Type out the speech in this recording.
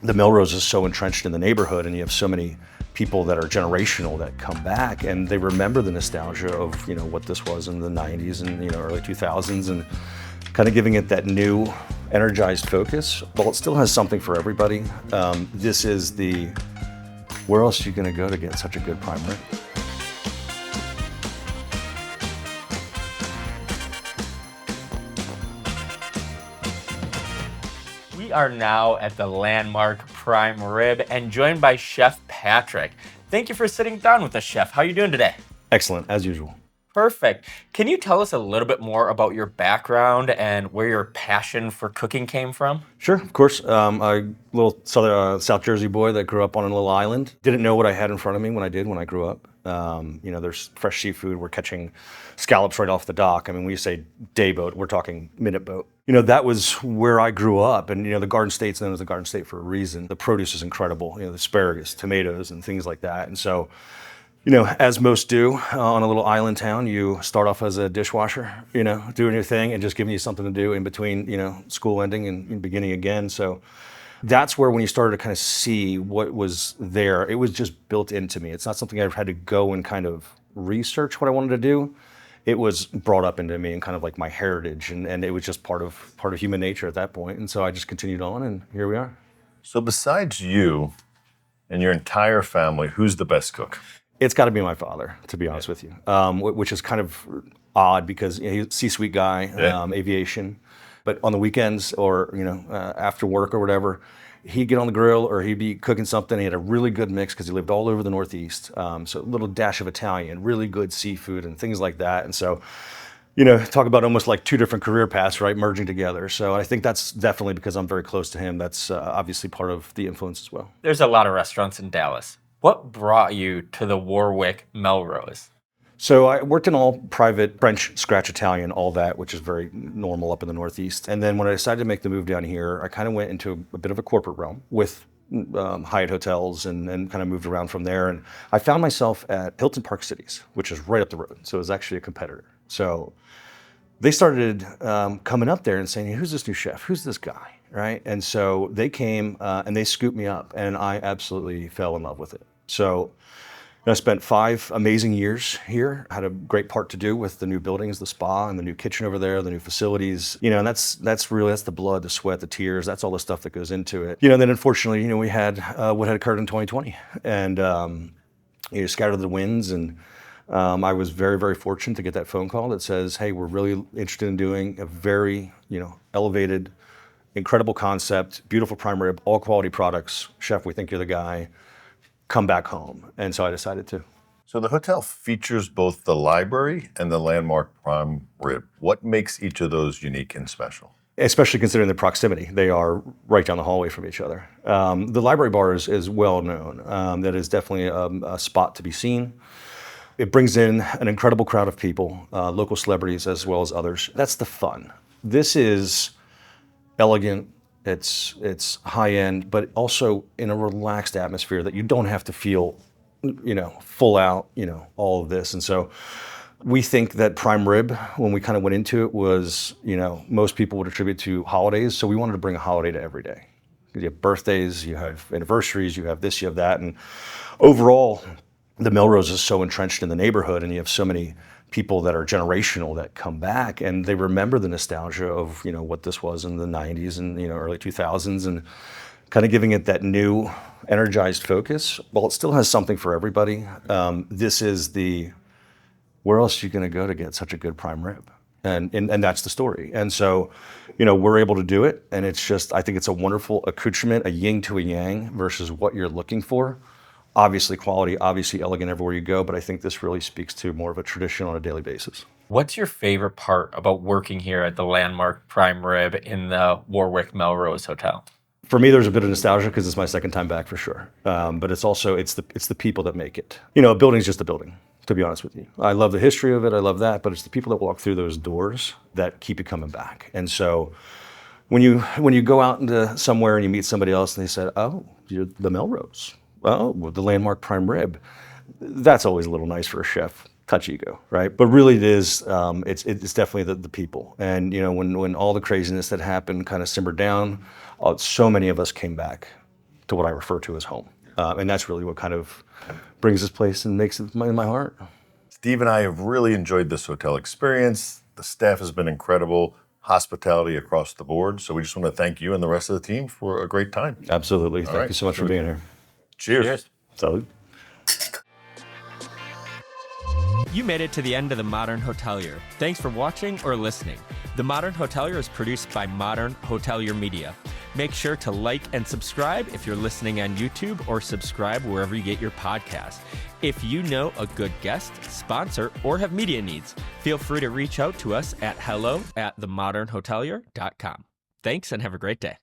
The Melrose is so entrenched in the neighborhood, and you have so many people that are generational that come back and they remember the nostalgia of what this was in the 90s and early 2000s, and kind of giving it that new energized focus. While it still has something for everybody, this is the where else are you going to go to get such a good prime rib? We are now at the landmark prime rib and joined by Chef Patrick. Thank you for sitting down with us, Chef. How are you doing today? Excellent, as usual. Perfect. Can you tell us a little bit more about your background and where your passion for cooking came from? Sure, of course. A little South Jersey boy that grew up on a little island. Didn't know what I had in front of me when I grew up. There's fresh seafood. We're catching scallops right off the dock. I mean, when you say day boat, we're talking minute boat. That was where I grew up. And, the Garden State's known as the Garden State for a reason. The produce is incredible, the asparagus, tomatoes, and things like that. And so, as most do on a little island town, you start off as a dishwasher, doing your thing and just giving you something to do in between, school ending and beginning again. So that's where when you started to kind of see what was there, it was just built into me. It's not something I've had to go and kind of research what I wanted to do. It was brought up into me and kind of like my heritage, and it was just part of human nature at that point. And so I just continued on, and here we are. So besides you and your entire family, who's the best cook? It's got to be my father, to be honest with you, which is kind of odd because he's a C-suite guy, aviation. But on the weekends or after work or whatever, he'd get on the grill or he'd be cooking something. He had a really good mix because he lived all over the Northeast. So a little dash of Italian, really good seafood and things like that. And so, talk about almost like two different career paths, right, merging together. So I think that's definitely because I'm very close to him. That's obviously part of the influence as well. There's a lot of restaurants in Dallas. What brought you to the Warwick Melrose? So I worked in all private French scratch Italian, all that, which is very normal up in the Northeast. And then when I decided to make the move down here, I kind of went into a bit of a corporate realm with Hyatt hotels and kind of moved around from there. And I found myself at Hilton Park Cities, which is right up the road. So it was actually a competitor. So they started coming up there and saying, hey, who's this new chef? Who's this guy? Right? And so they came and they scooped me up, and I absolutely fell in love with it. So I spent 5 amazing years here, had a great part to do with the new buildings, the spa and the new kitchen over there, the new facilities, and that's the blood, the sweat, the tears, that's all the stuff that goes into it. Then unfortunately, we had what had occurred in 2020 and scattered the winds, and I was very, very fortunate to get that phone call that says, hey, we're really interested in doing a very, elevated, incredible concept, beautiful prime rib, all quality products. Chef, we think you're the guy. Come back home. And so I decided to. So the hotel features both the library and the landmark prime rib. What makes each of those unique and special? Especially considering the proximity. They are right down the hallway from each other. The library bar is well known. That is definitely a spot to be seen. It brings in an incredible crowd of people, local celebrities as well as others. That's the fun. This is elegant. It's high end, but also in a relaxed atmosphere that you don't have to feel, full out, all of this. And so we think that prime rib, when we kind of went into it, was, most people would attribute to holidays. So we wanted to bring a holiday to every day. You have birthdays, you have anniversaries, you have this, you have that. And overall, the Melrose is so entrenched in the neighborhood, and you have so many people that are generational that come back and they remember the nostalgia of what this was in the 90s and early 2000s, and kind of giving it that new energized focus. While it still has something for everybody, this is the where else are you going to go to get such a good prime rib? And that's the story. And so we're able to do it, and it's just, I think it's a wonderful accoutrement, a yin to a yang versus what you're looking for. Obviously quality, obviously elegant everywhere you go, but I think this really speaks to more of a tradition on a daily basis. What's your favorite part about working here at the landmark prime rib in the Warwick Melrose Hotel? For me, there's a bit of nostalgia because it's my second time back for sure. But it's also, it's the people that make it. A building's just a building, to be honest with you. I love the history of it, I love that, but it's the people that walk through those doors that keep you coming back. And so when you go out into somewhere and you meet somebody else and they said, oh, you're the Melrose. Oh, well, the landmark prime rib. That's always a little nice for a chef. Touch ego, right? But really it is, it's definitely the people. And when all the craziness that happened kind of simmered down, so many of us came back to what I refer to as home. And that's really what kind of brings this place and makes it in my heart. Steve and I have really enjoyed this hotel experience. The staff has been incredible, hospitality across the board. So we just want to thank you and the rest of the team for a great time. Absolutely. Thank you so much for being here. Cheers. Salud. You made it to the end of The Modern Hotelier. Thanks for watching or listening. The Modern Hotelier is produced by Modern Hotelier Media. Make sure to like and subscribe if you're listening on YouTube, or subscribe wherever you get your podcasts. If you know a good guest, sponsor, or have media needs, feel free to reach out to us at hello@themodernhotelier.com. Thanks and have a great day.